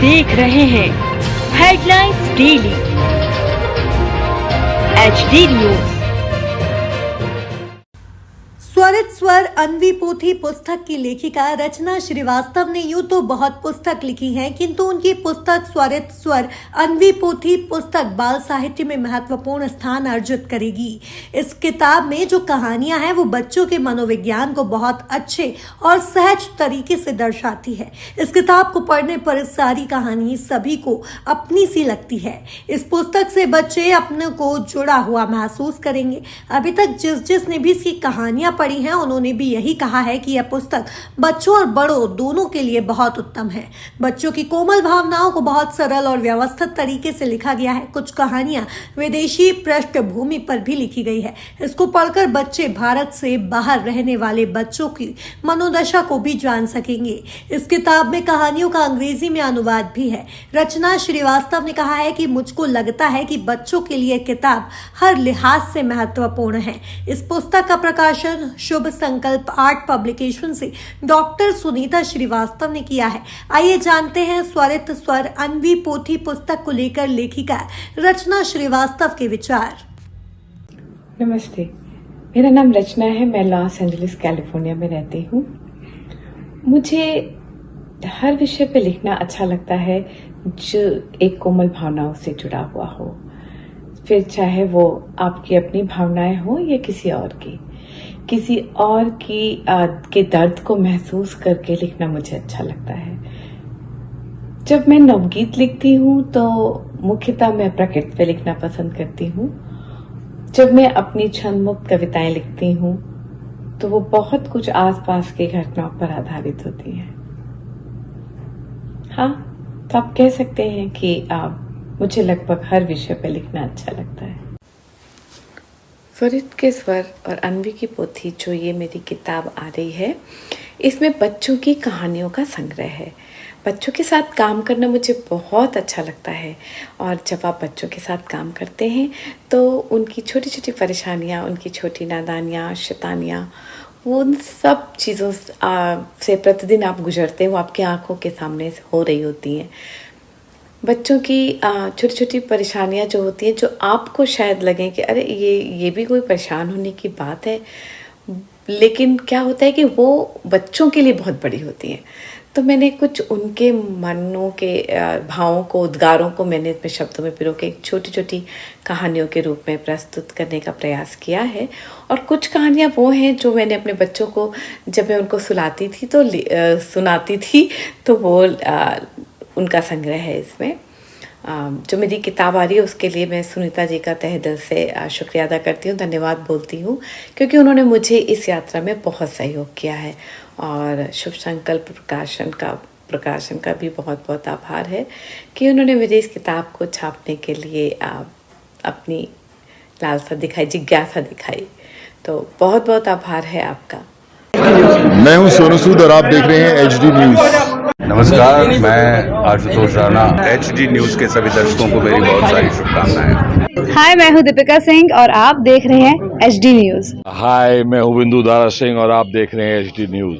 देख रहे हैं हेडलाइंस डेली HD न्यूज। स्वरित स्वर अन्वी पोथी पुस्तक की लेखिका रचना श्रीवास्तव ने यूं तो बहुत पुस्तक लिखी हैं, किंतु उनकी पुस्तक स्वरित स्वर अन्वी पोथी पुस्तक बाल साहित्य में महत्वपूर्ण स्थान अर्जित करेगी। इस किताब में जो कहानियां हैं वो बच्चों के मनोविज्ञान को बहुत अच्छे और सहज तरीके से दर्शाती है। इस किताब को पढ़ने पर सारी कहानी सभी को अपनी सी लगती है। इस पुस्तक से बच्चे अपने को जुड़ा हुआ महसूस करेंगे। अभी तक जिसने भी इसकी कहानियां पढ़ी हैं उन्होंने भी यही कहा है कि यह पुस्तक बच्चों और बड़ों दोनों के लिए बहुत उत्तम है। बच्चों की कोमल भावनाओं को बहुत सरल और व्यवस्थित तरीके से लिखा गया है। कुछ कहानियां विदेशी पृष्ठभूमि पर भी लिखी गई है। इसको पढ़कर बच्चे भारत से बाहर रहने वाले बच्चों की मनोदशा को भी जान सकेंगे। इस किताब में कहानियों का अंग्रेजी में अनुवाद भी है। रचना श्रीवास्तव ने कहा है कि मुझको लगता है कि बच्चों के लिए किताब हर लिहाज से महत्वपूर्ण है। इस पुस्तक का प्रकाशन शुभ संकल्प आर्ट पब्लिकेशन से डॉक्टर सुनीता श्रीवास्तव ने किया है। आइए जानते हैं स्वरित स्वर अन्वी पोथी पुस्तक को लेकर लेखिका रचना श्रीवास्तव के विचार। नमस्ते, मेरा नाम रचना है। मैं लॉस एंजलिस कैलिफोर्निया में रहती हूँ। मुझे हर विषय पे लिखना अच्छा लगता है जो एक कोमल भावनाओं से जुड़ा हुआ हो, फिर चाहे वो आपकी अपनी भावनाएं हो या किसी और की के दर्द को महसूस करके लिखना मुझे अच्छा लगता है। जब मैं नवगीत लिखती हूँ तो मुख्यतः मैं प्रकृति पे लिखना पसंद करती हूँ। जब मैं अपनी छंदमुक्त कविताएं लिखती हूँ तो वो बहुत कुछ आसपास की घटनाओं पर आधारित होती हैं। हाँ, तो आप कह सकते हैं कि मुझे लगभग हर विषय पर लिखना अच्छा लगता है। स्वरित के स्वर और अन्वी की पोथी जो ये मेरी किताब आ रही है, इसमें बच्चों की कहानियों का संग्रह है। बच्चों के साथ काम करना मुझे बहुत अच्छा लगता है और जब आप बच्चों के साथ काम करते हैं तो उनकी छोटी छोटी परेशानियाँ, उनकी छोटी नादानियाँ, शैतानियाँ, वो उन सब चीज़ों से प्रतिदिन आप गुजरते हैं, वो आपकी आंखों के सामने हो रही होती हैं। बच्चों की छोटी छोटी परेशानियां जो होती हैं, जो आपको शायद लगे कि अरे ये भी कोई परेशान होने की बात है, लेकिन क्या होता है कि वो बच्चों के लिए बहुत बड़ी होती हैं। तो मैंने कुछ उनके मनों के भावों को, उद्गारों को मैंने इसमें शब्दों में पिरो के एक छोटी छोटी कहानियों के रूप में प्रस्तुत करने का प्रयास किया है। और कुछ कहानियाँ वो हैं जो मैंने अपने बच्चों को जब मैं उनको सुनाती थी तो वो उनका संग्रह है इसमें। जो मेरी किताब आ रही है उसके लिए मैं सुनीता जी का तहे दिल से शुक्रिया अदा करती हूँ, धन्यवाद बोलती हूँ, क्योंकि उन्होंने मुझे इस यात्रा में बहुत सहयोग किया है। और शुभ संकल्प प्रकाशन का भी बहुत बहुत आभार है कि उन्होंने मेरी इस किताब को छापने के लिए अपनी लालसा दिखाई, जिज्ञासा दिखाई। तो बहुत बहुत आभार है आपका। मैं हूं सोनू सूद और आप देख रहे हैं HD न्यूज। नमस्कार, मैं आशुतोष राणा। HD न्यूज के सभी दर्शकों को मेरी बहुत सारी शुभकामनाएं। हाय, मैं हूं दीपिका सिंह और आप देख रहे हैं HD न्यूज। हाय, मैं हूं बिंदु दारा सिंह और आप देख रहे हैं HD न्यूज।